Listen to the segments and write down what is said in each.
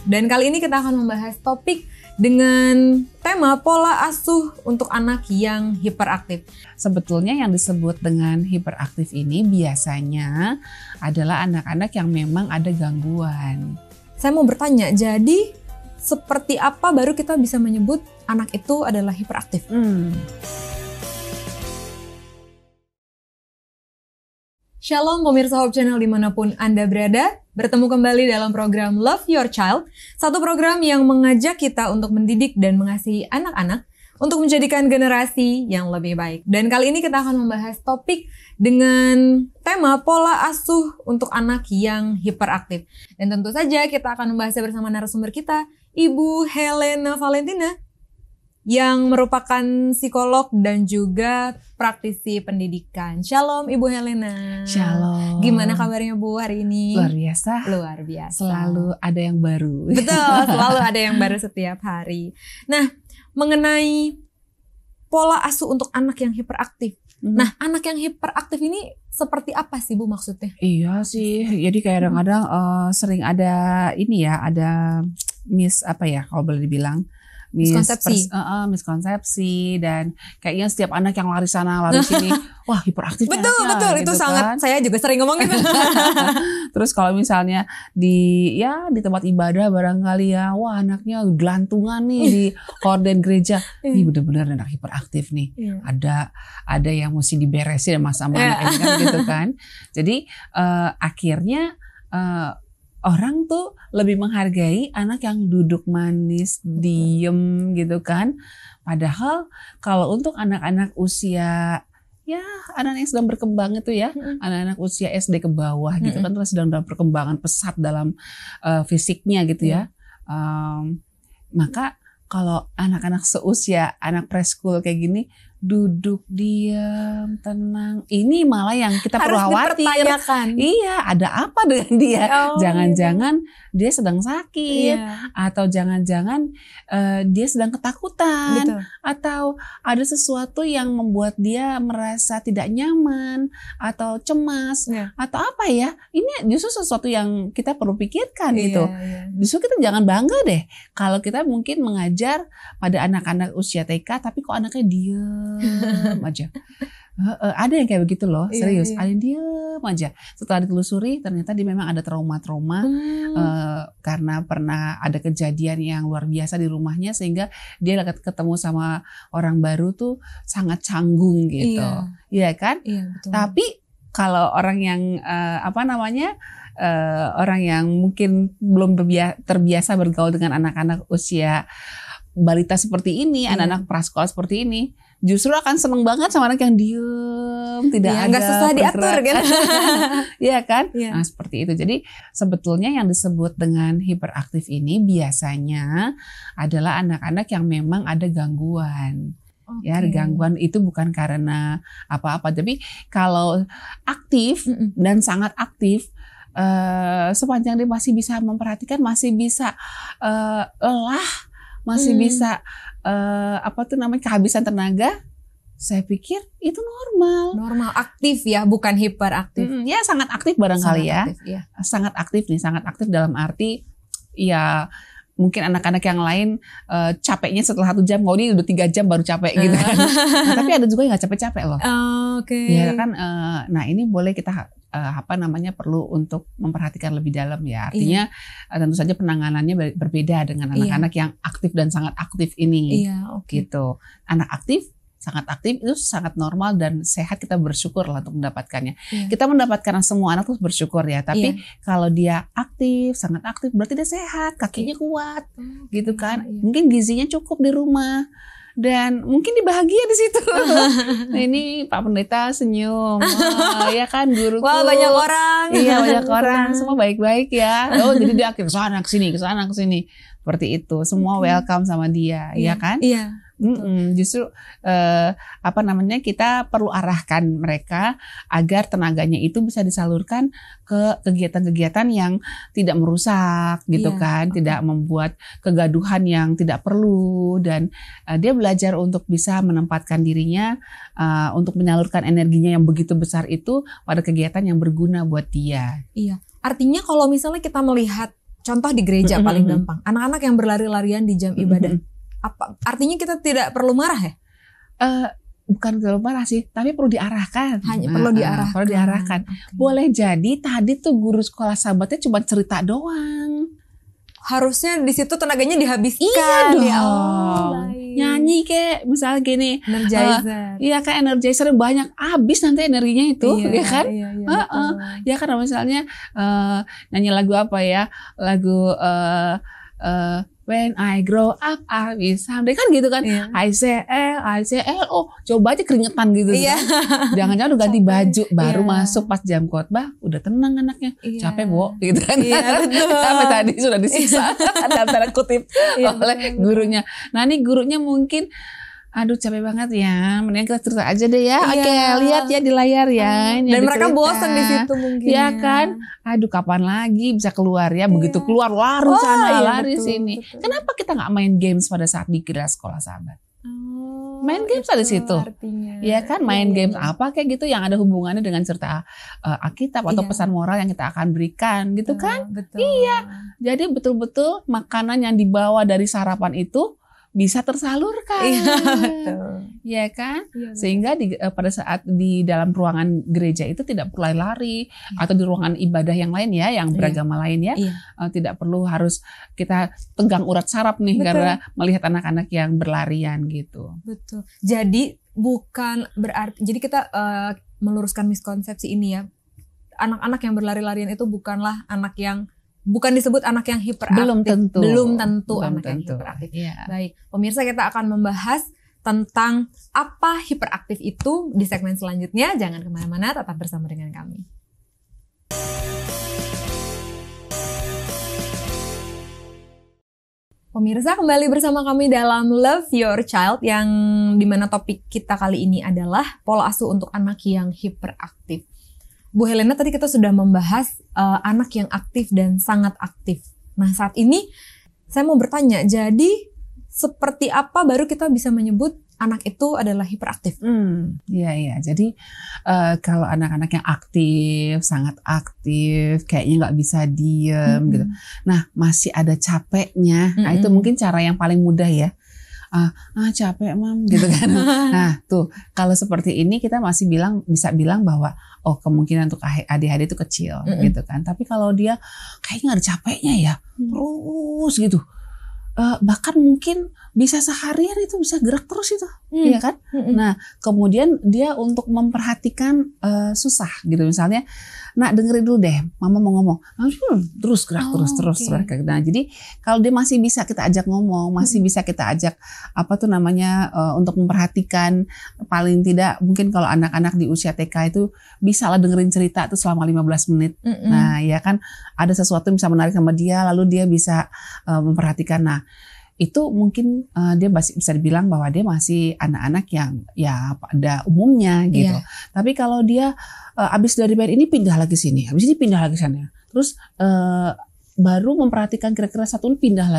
Dan kali ini kita akan membahas topik dengan tema pola asuh untuk anak yang hiperaktif. Sebetulnya yang disebut dengan hiperaktif ini biasanya adalah anak-anak yang memang ada gangguan. Saya mau bertanya, jadi seperti apa baru kita bisa menyebut anak itu adalah hiperaktif? Shalom pemirsa Hope Channel dimanapun Anda berada, bertemu kembali dalam program Love Your Child, satu program yang mengajak kita untuk mendidik dan mengasihi anak-anak untuk menjadikan generasi yang lebih baik. Dan kali ini kita akan membahas topik dengan tema pola asuh untuk anak yang hiperaktif. Dan tentu saja kita akan membahasnya bersama narasumber kita, Ibu Helena Valentina, yang merupakan psikolog dan juga praktisi pendidikan. Shalom Ibu Helena. Shalom. Gimana kabarnya Bu hari ini? Luar biasa. Luar biasa. Selalu ada yang baru. Betul, selalu ada yang baru setiap hari. Nah, mengenai pola asuh untuk anak yang hiperaktif. Nah, anak yang hiperaktif ini seperti apa sih Bu maksudnya? Iya sih, jadi kadang-kadang sering ada ini ya, ada kalau boleh dibilang miskonsepsi dan kayaknya setiap anak yang lari sana lari sini, wah hiperaktif. Betul, gitu itu sangat kan. saya juga sering ngomong gitu. Terus kalau misalnya di tempat ibadah barangkali ya, wah anaknya gelantungan nih di horden gereja, ini benar-benar anak hiperaktif nih. Ada yang mesti diberesin sama anak ini kan gitu kan. Jadi akhirnya orang tuh lebih menghargai anak yang duduk manis, diem gitu kan. Padahal kalau untuk anak-anak usia, ya anak-anak yang sedang berkembang itu ya, anak-anak usia SD ke bawah gitu kan, terus sedang dalam perkembangan pesat dalam fisiknya gitu ya. Maka kalau anak-anak seusia, anak preschool kayak gini, duduk diam, tenang. Ini malah yang kita perlu khawatir. Iya, ada apa dengan dia? Jangan-jangan dia sedang sakit, atau jangan-jangan dia sedang ketakutan, atau ada sesuatu yang membuat dia merasa tidak nyaman, atau cemas, atau apa ya? Ini justru sesuatu yang kita perlu pikirkan gitu. Justru kita jangan bangga deh kalau kita mungkin mengajar pada anak-anak usia TK, tapi kok anaknya diam aja. Ada yang kayak begitu loh, serius. Ada yang diam aja. Setelah ditelusuri, ternyata dia memang ada trauma-trauma karena pernah ada kejadian yang luar biasa di rumahnya, sehingga dia ketemu sama orang baru tuh sangat canggung gitu. Iya kan? Iya, betul. Tapi kalau orang yang orang yang mungkin belum terbiasa bergaul dengan anak-anak usia balita seperti ini, anak-anak prasekolah seperti ini, justru akan seneng banget sama anak yang diem, tidak ada nggak susah diatur kan? Iya kan? Nah seperti itu. Jadi sebetulnya yang disebut dengan hiperaktif ini biasanya adalah anak-anak yang memang ada gangguan. Ya, gangguan itu bukan karena apa-apa. Tapi kalau aktif dan sangat aktif, sepanjang dia masih bisa memperhatikan, masih bisa lelah, masih bisa kehabisan tenaga, saya pikir itu normal aktif ya, bukan hiperaktif. Ya sangat aktif barangkali sangat aktif nih, sangat aktif dalam arti ya mungkin anak-anak yang lain capeknya setelah 1 jam, ini udah 3 jam baru capek gitu kan. Tapi ada juga yang nggak capek-capek loh. Ya kan. Nah ini boleh kita perlu untuk memperhatikan lebih dalam ya. Artinya tentu saja penanganannya berbeda dengan anak-anak yang aktif dan sangat aktif ini. Gitu. Anak aktif, sangat aktif itu sangat normal dan sehat, kita bersyukur lah untuk mendapatkannya. Kita mendapatkan semua anak tuh bersyukur ya. Tapi kalau dia aktif, sangat aktif, berarti dia sehat, kakinya kuat, gitu kan. Mungkin gizinya cukup di rumah. Dan mungkin dibahagia di situ. Nah ini Pak Pendeta senyum, ya kan guruku. Wah banyak orang. Iya banyak orang, semua baik-baik ya. Jadi dia akhirnya kesana kesini, seperti itu. Semua welcome sama dia, ya kan? Iya. Justru kita perlu arahkan mereka agar tenaganya itu bisa disalurkan ke kegiatan-kegiatan yang tidak merusak gitu kan, tidak membuat kegaduhan yang tidak perlu, dan dia belajar untuk bisa menempatkan dirinya untuk menyalurkan energinya yang begitu besar itu pada kegiatan yang berguna buat dia. Iya, artinya kalau misalnya kita melihat contoh di gereja paling gampang, anak-anak yang berlari-larian di jam ibadah, apa artinya kita tidak perlu marah ya? Bukan perlu marah sih, tapi perlu diarahkan. Hanya perlu diarahkan. Perlu diarahkan. Okay. Boleh jadi tadi tuh guru sekolah sahabatnya cuma cerita doang. Harusnya di situ tenaganya dihabiskan. Iya dong. Ya, nyanyi kayak misalnya gini. Energizer. Iya kan energizer banyak, habis nanti energinya itu, ya kan? Iya, Ya kan misalnya nyanyi lagu apa ya? Lagu When I grow up, I will someday, kan gitu kan? Iya. I say L, oh coba aja keringetan gitu. Iya. Jangan-jangan udah ganti baju, baru masuk pas jam khotbah, udah tenang anaknya. Iya. Capek, Bo, gitu kan? Iya, betul. Sampai tadi sudah disiksa dalam tanda kutip oleh gurunya. Nah ini gurunya mungkin, aduh capek banget ya, mendingan kita cerita aja deh ya. Oke, lihat ya di layar ya. Dan mereka bosan di situ mungkin. Ya kan? Aduh kapan lagi bisa keluar ya? Begitu keluar lari sana, lari sini. Betul. Kenapa kita nggak main games pada saat di kelas sekolah sahabat? Main games ada di situ. Artinya. Ya kan, main games apa kayak gitu yang ada hubungannya dengan cerita Alkitab atau pesan moral yang kita akan berikan gitu kan? Betul. Iya. Jadi betul-betul makanan yang dibawa dari sarapan itu bisa tersalurkan. Iya, betul. Ya kan? Iya, sehingga pada saat di dalam ruangan gereja itu tidak perlu lari atau di ruangan ibadah yang lain ya, yang beragama lain ya, tidak perlu harus kita tegang urat saraf nih karena melihat anak-anak yang berlarian gitu. Betul. Jadi bukan berarti, jadi kita meluruskan miskonsepsi ini ya. Anak-anak yang berlari-larian itu bukanlah anak yang disebut anak yang hiperaktif. Belum tentu anak yang hiperaktif. Yeah. Baik, pemirsa, kita akan membahas tentang apa hiperaktif itu di segmen selanjutnya. Jangan kemana-mana, tetap bersama dengan kami. Pemirsa, kembali bersama kami dalam Love Your Child, yang dimana topik kita kali ini adalah pola asuh untuk anak yang hiperaktif. Bu Helena, tadi kita sudah membahas anak yang aktif dan sangat aktif. Nah, saat ini saya mau bertanya, jadi seperti apa baru kita bisa menyebut anak itu adalah hiperaktif? Iya. Jadi kalau anak-anak yang aktif, sangat aktif, kayaknya nggak bisa diem gitu. Nah, masih ada capeknya. Nah, itu mungkin cara yang paling mudah ya. Capek mam gitu kan. Nah tuh kalau seperti ini kita masih bisa bilang bahwa kemungkinan untuk ADHD itu kecil gitu kan. Tapi kalau dia kayaknya ada capeknya ya terus gitu, bahkan mungkin bisa seharian itu bisa gerak terus itu, ya kan? Nah kemudian dia untuk memperhatikan susah gitu, misalnya, nak dengerin dulu deh, mama mau ngomong, terus gerak terus. Nah jadi kalau dia masih bisa kita ajak ngomong, masih bisa kita ajak untuk memperhatikan, paling tidak mungkin kalau anak-anak di usia TK itu bisa lah dengerin cerita itu selama 15 menit. Nah ya kan, ada sesuatu yang bisa menarik sama dia, lalu dia bisa memperhatikan. Nah itu mungkin dia masih bisa dibilang bahwa dia masih anak-anak yang ya pada umumnya gitu. Tapi kalau dia abis dari main ini pindah lagi sini, abis ini pindah lagi sana, terus baru memperhatikan kira-kira satu ini pindah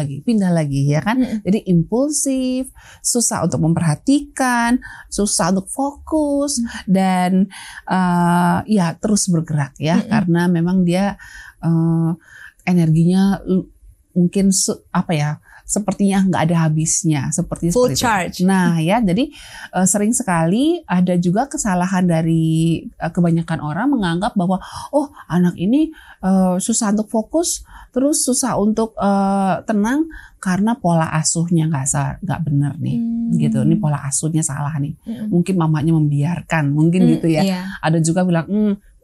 lagi ya kan. Jadi impulsif, susah untuk memperhatikan, susah untuk fokus, dan ya terus bergerak ya, karena memang dia energinya mungkin sepertinya nggak ada habisnya, full charge. Nah ya, jadi sering sekali ada juga kesalahan dari kebanyakan orang menganggap bahwa anak ini susah untuk fokus, terus susah untuk tenang karena pola asuhnya nggak benar nih, gitu. Ini pola asuhnya salah nih. Mungkin mamanya membiarkan, mungkin gitu ya. Ada juga bilang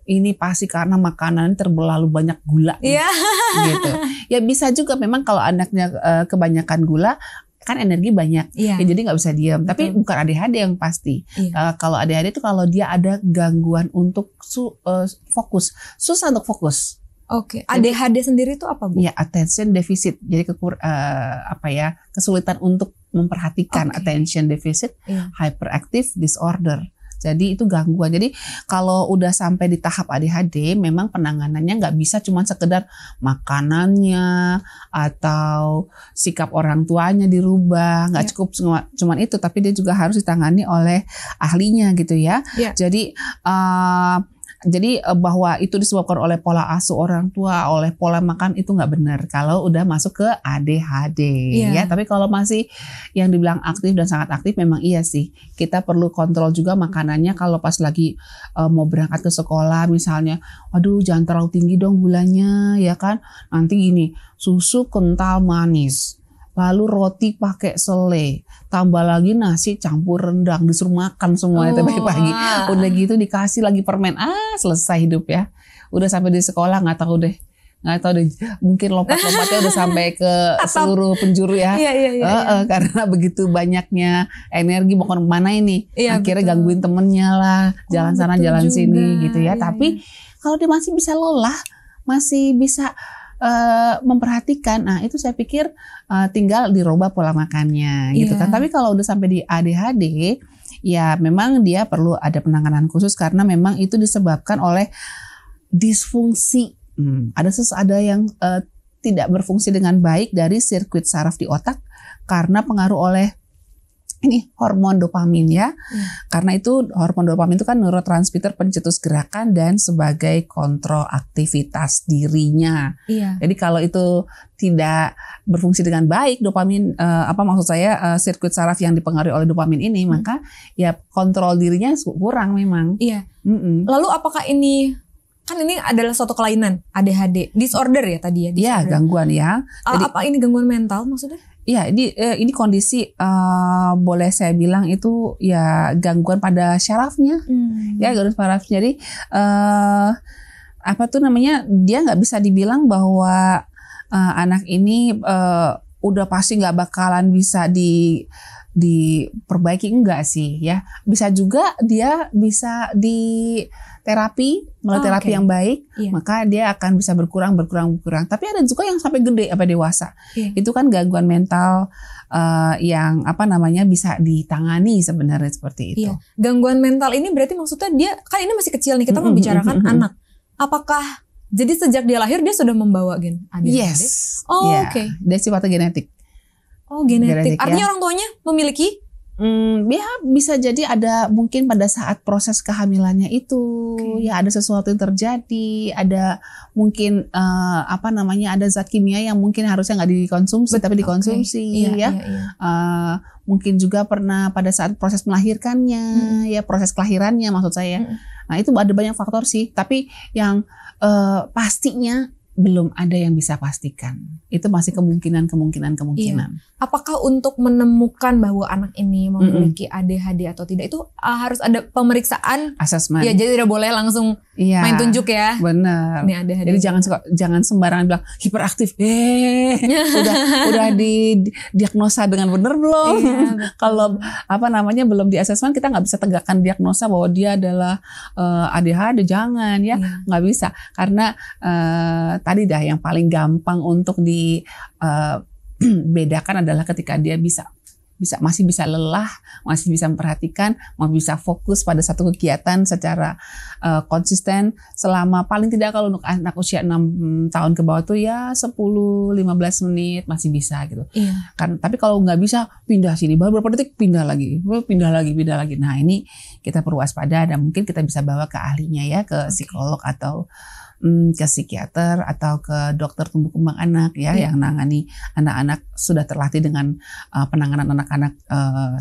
ini pasti karena makanan terlalu banyak gula gitu. Ya bisa juga memang kalau anaknya kebanyakan gula kan energi banyak, ya jadi nggak bisa diam. Tapi bukan ADHD yang pasti. Kalau ADHD itu kalau dia ada gangguan untuk fokus, susah untuk fokus. Oke. ADHD sendiri itu apa, Bu? Ya, attention deficit. Jadi kesulitan untuk memperhatikan, attention deficit, hyperactive disorder. Jadi itu gangguan. Jadi kalau udah sampai di tahap ADHD, memang penanganannya nggak bisa cuma sekedar makanannya atau sikap orang tuanya dirubah, nggak cukup cuma itu, tapi dia juga harus ditangani oleh ahlinya gitu ya. Jadi Jadi bahwa itu disebabkan oleh pola asuh orang tua, oleh pola makan itu nggak benar kalau udah masuk ke ADHD ya. Tapi kalau masih yang dibilang aktif dan sangat aktif, memang iya sih. Kita perlu kontrol juga makanannya kalau pas lagi mau berangkat ke sekolah misalnya. Waduh, jangan terlalu tinggi dong gulanya ya kan. Nanti gini, susu kental manis. Lalu roti pakai selai, tambah lagi nasi campur rendang, disuruh makan semua itu pagi-pagi. Udah gitu dikasih lagi permen, selesai hidup ya. Udah sampai di sekolah nggak tahu deh, mungkin lompat-lompatnya udah sampai ke seluruh penjuru ya. Iya. Karena begitu banyaknya energi mau kemana ini, akhirnya gangguin temennya lah, jalan sana jalan juga sini gitu ya. Tapi kalau dia masih bisa lelah, masih bisa memperhatikan, nah itu saya pikir tinggal dirubah pola makannya gitu kan. Tapi kalau udah sampai di ADHD, ya memang dia perlu ada penanganan khusus karena memang itu disebabkan oleh disfungsi. Ada yang tidak berfungsi dengan baik dari sirkuit saraf di otak karena pengaruh oleh ini hormon dopamin ya. Karena itu hormon dopamin itu kan neurotransmitter pencetus gerakan dan sebagai kontrol aktivitas dirinya. Jadi kalau itu tidak berfungsi dengan baik dopamin, sirkuit saraf yang dipengaruhi oleh dopamin ini, maka ya kontrol dirinya kurang memang. Lalu apakah ini kan ini adalah suatu kelainan ADHD, disorder ya tadi ya? Iya, gangguan ya. Jadi, apa ini gangguan mental maksudnya? Iya, ini kondisi boleh saya bilang itu ya gangguan pada syarafnya, ya gangguan syarafnya. Jadi dia nggak bisa dibilang bahwa anak ini udah pasti nggak bakalan bisa diperbaiki, enggak sih ya. Bisa juga dia bisa di terapi, melalui terapi yang baik, maka dia akan bisa berkurang. Tapi ada juga yang sampai gede dewasa. Itu kan gangguan mental yang bisa ditangani sebenarnya seperti itu. Gangguan mental ini berarti maksudnya dia kan ini masih kecil nih, kita membicarakan anak. Apakah jadi sejak dia lahir dia sudah membawa gen ADHD? Yes. Dia sifatnya genetik. Genetik. Artinya orang tuanya memiliki? Ya bisa jadi ada mungkin pada saat proses kehamilannya itu ya ada sesuatu yang terjadi, ada mungkin ada zat kimia yang mungkin harusnya nggak dikonsumsi tapi dikonsumsi ya. Mungkin juga pernah pada saat proses melahirkannya ya, proses kelahirannya maksud saya. Nah itu ada banyak faktor sih, tapi yang pastinya belum ada yang bisa pastikan. Itu masih kemungkinan. Apakah untuk menemukan bahwa anak ini memiliki ADHD atau tidak itu harus ada pemeriksaan, asesmen. Ya, jadi tidak boleh langsung main tunjuk ya. Benar. Ini ADHD. Jadi jangan sembarangan bilang hiperaktif. Udah didiagnosa dengan benar belum? Kalau belum di asesmen, kita nggak bisa tegakkan diagnosa bahwa dia adalah ADHD. Jangan ya, nggak bisa karena tadi yang paling gampang untuk dibedakan adalah ketika dia masih bisa lelah, masih bisa memperhatikan, masih bisa fokus pada satu kegiatan secara konsisten selama paling tidak kalau untuk anak usia 6 tahun ke bawah tuh ya 10-15 menit masih bisa gitu. Tapi kalau nggak bisa pindah sini, baru beberapa detik pindah lagi. Nah ini kita perlu waspada dan mungkin kita bisa bawa ke ahlinya ya, ke psikolog atau ke psikiater atau ke dokter tumbuh kembang anak ya, yang menangani anak-anak sudah terlatih dengan penanganan anak-anak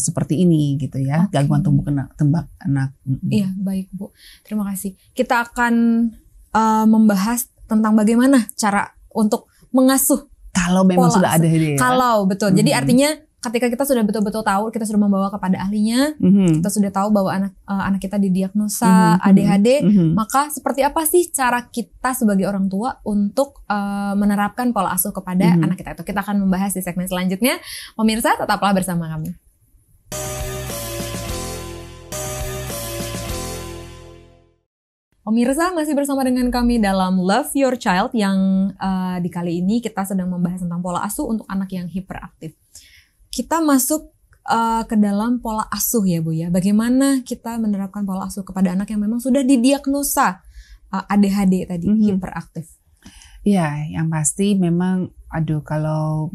seperti ini gitu ya, gangguan tumbuh kembang anak. Iya, baik Bu. Terima kasih. Kita akan membahas tentang bagaimana cara untuk mengasuh kalau memang sudah ada ini. Kalau betul. Jadi artinya ketika kita sudah betul-betul tahu, kita sudah membawa kepada ahlinya, kita sudah tahu bahwa anak kita didiagnosa ADHD, maka seperti apa sih cara kita sebagai orang tua untuk menerapkan pola asuh kepada anak kita itu? Kita akan membahas di segmen selanjutnya. Pemirsa, tetaplah bersama kami. Pemirsa, masih bersama dengan kami dalam Love Your Child yang di kali ini kita sedang membahas tentang pola asuh untuk anak yang hiperaktif. Kita masuk ke dalam pola asuh ya Bu ya. Bagaimana kita menerapkan pola asuh kepada anak yang memang sudah didiagnosa ADHD tadi, hiperaktif. Ya, yang pasti memang kalau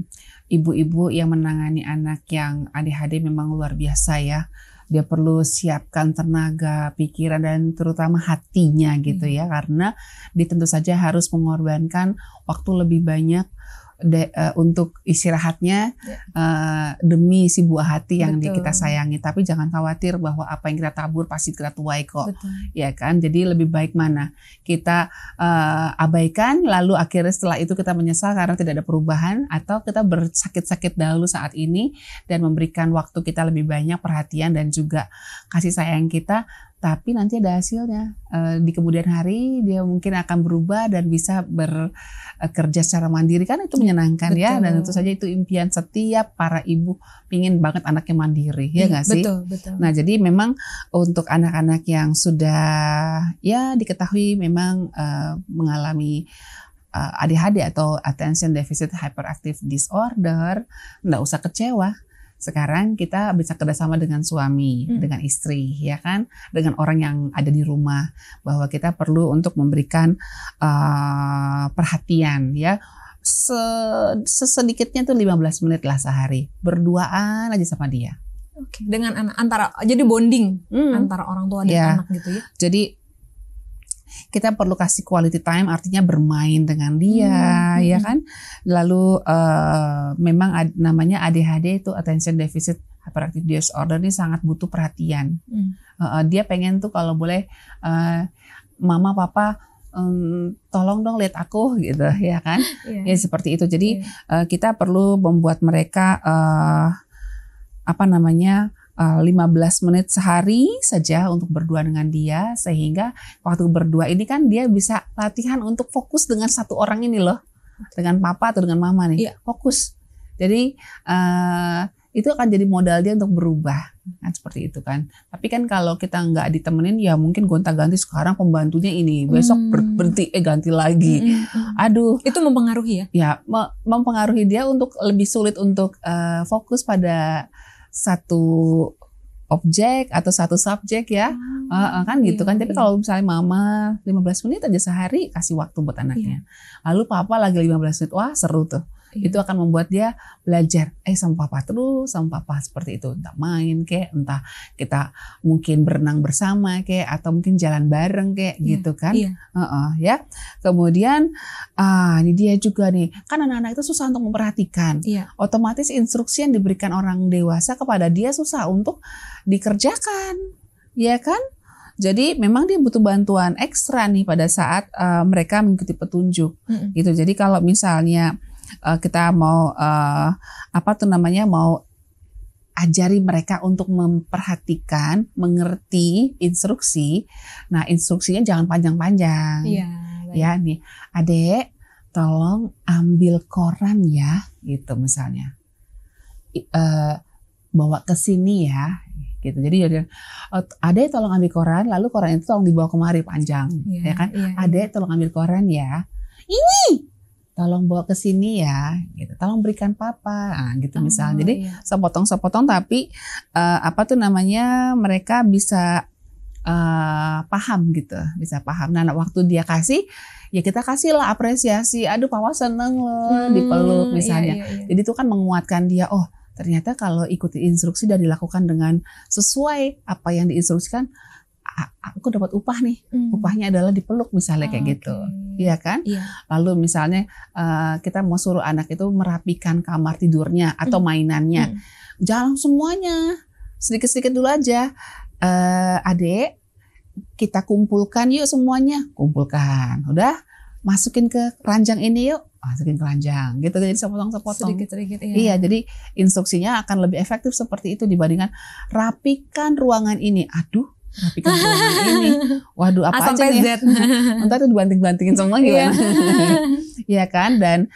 ibu-ibu yang menangani anak yang ADHD memang luar biasa ya. dia perlu siapkan tenaga, pikiran dan terutama hatinya gitu ya, karena dia tentu saja harus mengorbankan waktu lebih banyak untuk istirahatnya demi si buah hati yang kita sayangi. Tapi jangan khawatir bahwa apa yang kita tabur pasti kita tuai kok. Betul. Ya kan? Jadi lebih baik mana kita abaikan lalu akhirnya setelah itu kita menyesal karena tidak ada perubahan, atau kita bersakit-sakit dahulu saat ini dan memberikan waktu kita lebih banyak perhatian dan juga kasih sayang kita. Tapi nanti ada hasilnya. Di kemudian hari dia mungkin akan berubah dan bisa bekerja secara mandiri, kan itu menyenangkan. Betul. Ya. Dan tentu saja itu impian setiap para ibu, pingin banget anaknya mandiri, ya nggak sih? Betul. Nah jadi memang untuk anak-anak yang sudah ya diketahui memang mengalami ADHD atau Attention Deficit Hyperactive Disorder, nggak usah kecewa. Sekarang kita bisa kerjasama dengan suami, dengan istri, ya kan, dengan orang yang ada di rumah, bahwa kita perlu untuk memberikan perhatian, ya, sesedikitnya tuh 15 menit lah sehari, berduaan aja sama dia. Oke. Dengan anak, jadi bonding antara orang tua dan anak gitu ya. Jadi kita perlu kasih quality time, artinya bermain dengan dia, ya kan. Lalu memang namanya ADHD itu Attention Deficit Hyperactive Disorder, ini sangat butuh perhatian. Dia pengen tuh kalau boleh mama papa tolong dong lihat aku gitu, ya kan. Ya seperti itu. Jadi kita perlu membuat mereka 15 menit sehari saja untuk berdua dengan dia, sehingga waktu berdua ini kan dia bisa latihan untuk fokus dengan satu orang ini loh, dengan papa atau dengan mama nih, fokus. Jadi itu akan jadi modal dia untuk berubah, kan seperti itu kan. Tapi kan kalau kita nggak ditemenin, ya mungkin gonta-ganti, sekarang pembantunya ini, besok berhenti ganti lagi. Aduh, itu mempengaruhi ya? Ya, mempengaruhi dia untuk lebih sulit untuk fokus pada satu objek atau satu subjek ya, kan gitu kan. Tapi kalau misalnya mama 15 menit aja sehari kasih waktu buat anaknya, lalu papa lagi 15 menit, wah seru tuh. Itu akan membuat dia belajar sama papa terus, sama papa seperti itu, entah main kek, entah kita mungkin berenang bersama kek, atau mungkin jalan bareng kek, gitu kan. Ya. Kemudian ini dia juga nih, kan anak-anak itu susah untuk memperhatikan. Otomatis instruksi yang diberikan orang dewasa kepada dia susah untuk dikerjakan, ya kan. Jadi memang dia butuh bantuan ekstra nih pada saat mereka mengikuti petunjuk, gitu. Jadi kalau misalnya kita mau mau ajari mereka untuk memperhatikan, mengerti instruksi. Nah, instruksinya jangan panjang-panjang. Ya nih, adek, tolong ambil koran ya, gitu misalnya. Bawa ke sini ya, gitu. Jadi adek tolong ambil koran, lalu koran itu tolong dibawa kemari panjang, ya kan? Adek tolong ambil koran ya. Ini tolong bawa ke sini ya, gitu. Tolong berikan papa, gitu misalnya. Jadi sepotong-sepotong, tapi mereka bisa paham gitu, bisa paham. Nah, waktu dia kasih, ya kita kasihlah apresiasi. Aduh, papa seneng loh dipeluk misalnya. Jadi itu kan menguatkan dia. Oh, ternyata kalau ikuti instruksi dan dilakukan dengan sesuai apa yang diinstruksikan, aku dapat upah nih. Upahnya adalah dipeluk misalnya, kayak gitu. Iya kan? Lalu misalnya kita mau suruh anak itu merapikan kamar tidurnya atau mainannya. Jangan semuanya, sedikit-sedikit dulu aja. Adek, kita kumpulkan yuk semuanya. Kumpulkan. Udah, masukin ke keranjang ini yuk. Masukin keranjang. Gitu, jadi sepotong-sepotong. Sedikit-sedikit, Iya, jadi instruksinya akan lebih efektif seperti itu dibandingkan rapikan ruangan ini. Aduh, rapikan ruangan ini. Waduh, apa aja nih? Ntar itu dibanting-bantingin semua gimana? Ya kan? Dan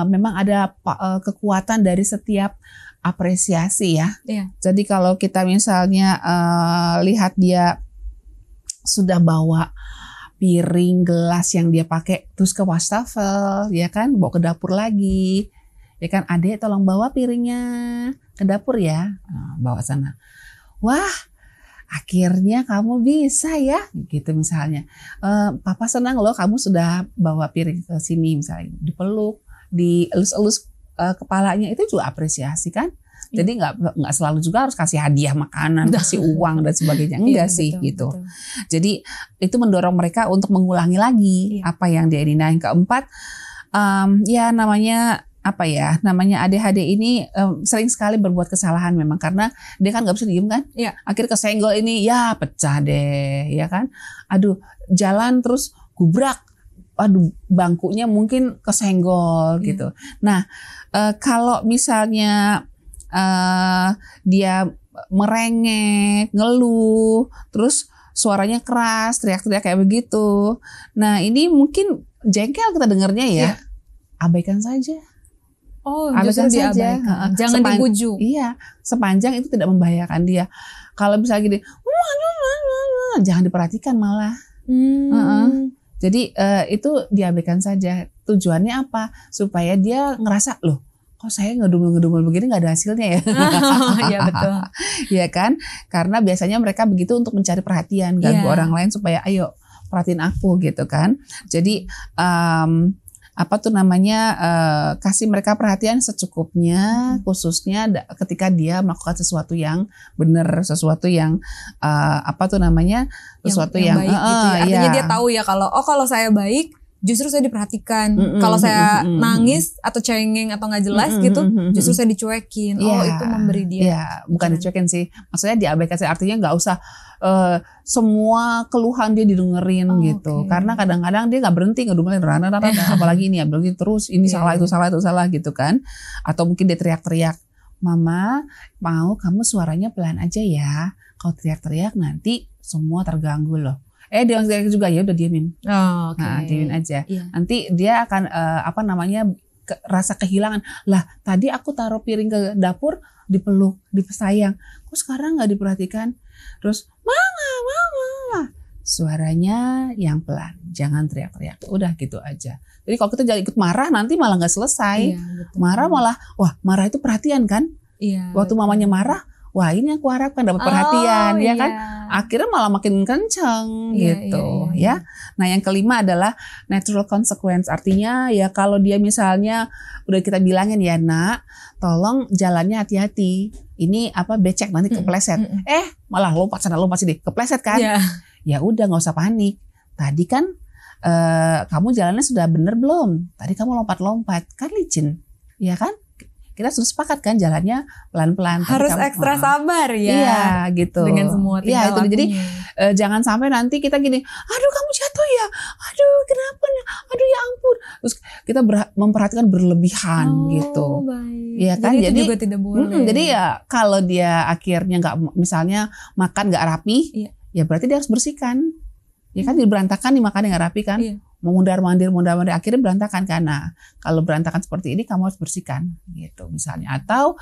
memang ada kekuatan dari setiap apresiasi ya. Jadi kalau kita misalnya lihat dia sudah bawa piring, gelas yang dia pakai terus ke wastafel, ya kan? Bawa ke dapur lagi. Ya kan, adek tolong bawa piringnya ke dapur ya. Bawa sana. Wah, akhirnya kamu bisa ya, gitu misalnya. Papa senang loh kamu sudah bawa piring ke sini misalnya. Dipeluk, dielus-elus kepalanya, itu juga apresiasi kan. Jadi nggak selalu juga harus kasih hadiah makanan, kasih uang dan sebagainya, enggak sih betul, gitu. Betul. Jadi itu mendorong mereka untuk mengulangi lagi apa yang dia ini. Nah, yang keempat, ya namanya ADHD ini sering sekali berbuat kesalahan memang karena dia kan nggak bisa diem kan, akhirnya kesenggol ini ya pecah deh, ya kan, aduh jalan terus gubrak, aduh bangkunya mungkin kesenggol gitu. Nah kalau misalnya dia merengek, ngeluh, terus suaranya keras, teriak-teriak kayak begitu, nah ini mungkin jengkel kita dengarnya ya, abaikan saja. Oh, justru diabaikan. Jangan dibujuk. Iya, sepanjang itu tidak membahayakan dia. Kalau misalnya gini, jangan diperhatikan malah. Jadi itu diabaikan saja. Tujuannya apa? Supaya dia ngerasa, loh, kok saya ngedumel-ngedumel begini nggak ada hasilnya ya? Iya betul. Iya kan? Karena biasanya mereka begitu untuk mencari perhatian, ganggu orang lain supaya ayo perhatiin aku gitu kan. Jadi kasih mereka perhatian secukupnya, khususnya ketika dia melakukan sesuatu yang benar, sesuatu yang sesuatu yang baik gitu ya. Artinya dia tahu ya kalau saya baik, justru saya diperhatikan. Kalau saya nangis atau cengeng atau nggak jelas gitu, justru saya dicuekin. Itu memberi dia. Bukan dicuekin sih. Maksudnya diabaikan sih. Artinya nggak usah semua keluhan dia didengerin gitu. Karena kadang-kadang dia nggak berhenti ngedumelin apalagi ini ya, berarti terus ini salah itu salah gitu kan. Atau mungkin dia teriak-teriak, "Mama, mau kamu suaranya pelan aja ya. Kalau teriak-teriak nanti semua terganggu loh." Dia teriak juga, ya udah diemin. Nah, diemin aja. Nanti dia akan rasa kehilangan. Lah, tadi aku taruh piring ke dapur, dipeluk, disayang. Kok sekarang nggak diperhatikan? Terus, mama. Suaranya yang pelan, jangan teriak-teriak. Udah gitu aja. Jadi kalau kita jangan ikut marah, nanti malah nggak selesai. Marah malah, marah itu perhatian kan? Waktu mamanya marah, wah ini aku harapkan dapat perhatian, ya kan? Akhirnya malah makin kencang gitu, ya. Nah yang kelima adalah natural consequence. Artinya ya kalau dia misalnya udah kita bilangin ya, nak, tolong jalannya hati-hati. Ini becek nanti kepleset. Malah lompat sana lompat sini, kepleset kan? Ya udah nggak usah panik. Tadi kan kamu jalannya sudah bener belum? Tadi kamu lompat-lompat, kan licin, ya kan? Kita sudah sepakat kan jalannya pelan-pelan. Harus ekstra sabar ya. Iya gitu. Dengan semua tingkah lakunya. Jadi jangan sampai nanti kita gini, aduh kamu jatuh ya, aduh kenapa, aduh ya ampun. Terus kita memperhatikan berlebihan gitu. Baik. Iya kan? Jadi itu juga tidak boleh. Jadi ya kalau dia akhirnya nggak, misalnya makan nggak rapi, ya berarti dia harus bersihkan. Ya kan berantakan nih makan nggak rapi kan. Mau mundar-mandir akhirnya berantakan kan. Nah, kalau berantakan seperti ini kamu harus bersihkan gitu misalnya. Atau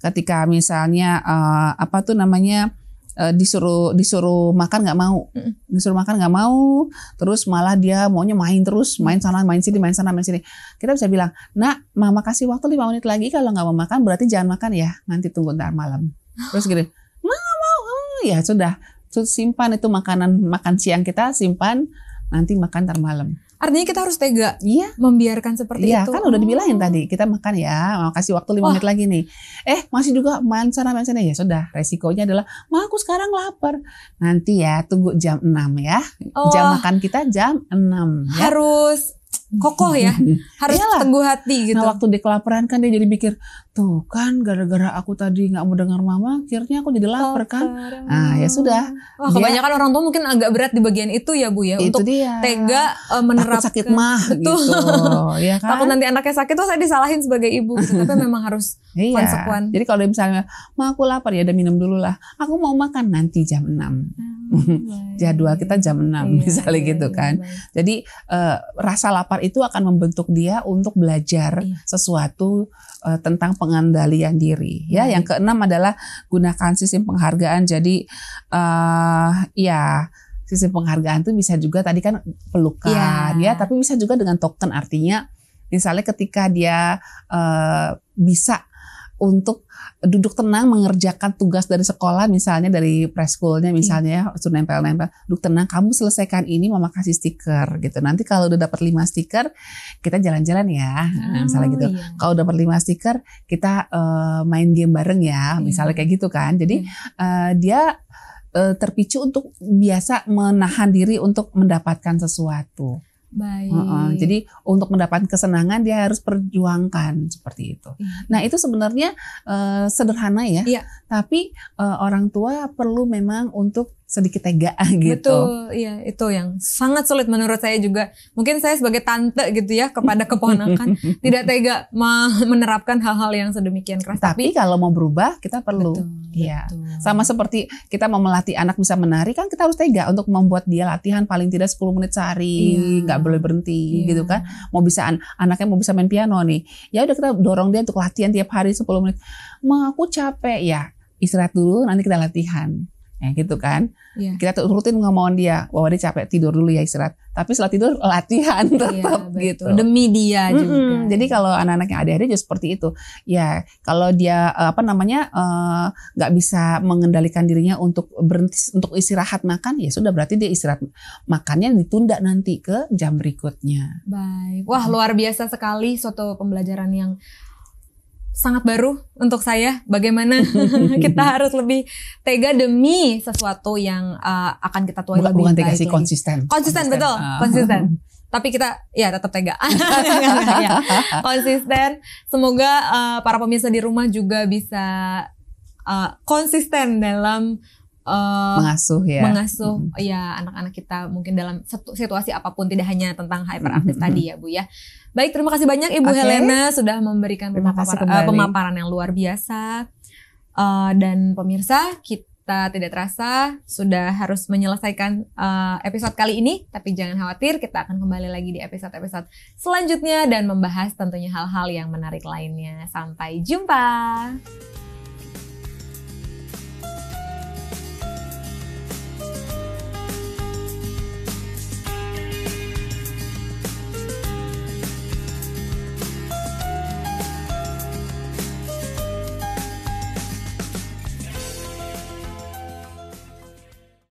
ketika misalnya disuruh makan nggak mau, terus malah dia maunya main terus, main sana main sini, main sana main sini. Kita bisa bilang, "Nak, mama kasih waktu 5 menit lagi, kalau nggak mau makan berarti jangan makan ya, nanti tunggu ntar malam." Terus gini, "Nggak mau." Ya sudah, simpan itu makan siang kita, simpan, nanti makan ntar malam. Artinya kita harus tega membiarkan seperti itu. Iya kan udah dibilangin tadi, kita makan ya, mau kasih waktu 5 menit lagi nih. Masih juga main sana. Ya sudah, resikonya adalah, "Ma, aku sekarang lapar." Nanti ya, tunggu jam 6 ya. Jam makan kita jam 6 ya. Harus kokoh ya, harus teguh hati gitu. Nah waktu dia kelaparan kan dia jadi mikir, tuh kan gara-gara aku tadi nggak mau dengar mama, akhirnya aku jadi lapar kan. Nah ya sudah. Kebanyakan orang tua mungkin agak berat di bagian itu ya Bu ya, untuk tega menerapkan. Takut sakit mah gitu, ya kan. Takut nanti anaknya sakit tuh saya disalahin sebagai ibu gitu. Tapi memang harus konsekuen. Jadi kalau misalnya, "Ma, aku lapar ya, udah minum dulu lah. Aku mau makan nanti jam 6. Jadwal kita jam 6 misalnya gitu kan. Jadi rasa lapar itu akan membentuk dia untuk belajar sesuatu tentang pengendalian diri. Ya, yang keenam adalah gunakan sistem penghargaan. Jadi sistem penghargaan itu bisa juga tadi kan pelukan ya, tapi bisa juga dengan token. Artinya misalnya ketika dia bisa untuk duduk tenang mengerjakan tugas dari sekolah, misalnya dari preschoolnya misalnya suruh nempel-nempel, duduk tenang, kamu selesaikan ini mama kasih stiker gitu. Nanti kalau udah dapat 5 stiker kita jalan-jalan ya, misalnya gitu. Kalau dapat 5 stiker kita main game bareng ya, misalnya kayak gitu kan. Jadi dia terpicu untuk biasa menahan diri untuk mendapatkan sesuatu. Baik. Jadi untuk mendapatkan kesenangan dia harus perjuangkan seperti itu. Nah itu sebenarnya sederhana ya, tapi orang tua perlu memang untuk sedikit tega gitu. Betul, iya itu yang sangat sulit menurut saya juga. Mungkin saya sebagai tante gitu ya kepada keponakan tidak tega menerapkan hal-hal yang sedemikian keras. Tapi kalau mau berubah kita perlu. Iya. Sama seperti kita mau melatih anak bisa menari kan kita harus tega untuk membuat dia latihan paling tidak 10 menit sehari, nggak boleh berhenti gitu kan. Mau bisa anaknya mau bisa main piano nih. Ya udah kita dorong dia untuk latihan tiap hari 10 menit. Ma aku capek ya. Istirahat dulu nanti kita latihan. Ya gitu kan. Kita turutin ngomongin dia bahwa dia capek, tidur dulu ya istirahat. Tapi setelah tidur latihan tetap gitu. Demi dia juga. Jadi kalau anak-anak yang ADHD juga seperti itu. Ya kalau dia nggak bisa mengendalikan dirinya untuk berhenti untuk istirahat makan, ya sudah berarti dia istirahat makannya ditunda nanti ke jam berikutnya. Baik. Wah luar biasa sekali suatu pembelajaran yang sangat baru untuk saya, bagaimana kita harus lebih tega demi sesuatu yang akan kita tuai lebih bukan baik tega sih, lagi. Konsisten Betul, konsisten. Tapi kita ya tetap tega. Konsisten. Semoga para pemirsa di rumah juga bisa konsisten dalam mengasuh ya anak-anak kita mungkin dalam situasi apapun, tidak hanya tentang hyperaktif tadi ya Bu ya. Baik, terima kasih banyak Ibu Helena sudah memberikan pemaparan yang luar biasa. Dan pemirsa, kita tidak terasa sudah harus menyelesaikan episode kali ini. Tapi jangan khawatir, kita akan kembali lagi di episode-episode selanjutnya dan membahas tentunya hal-hal yang menarik lainnya. Sampai jumpa.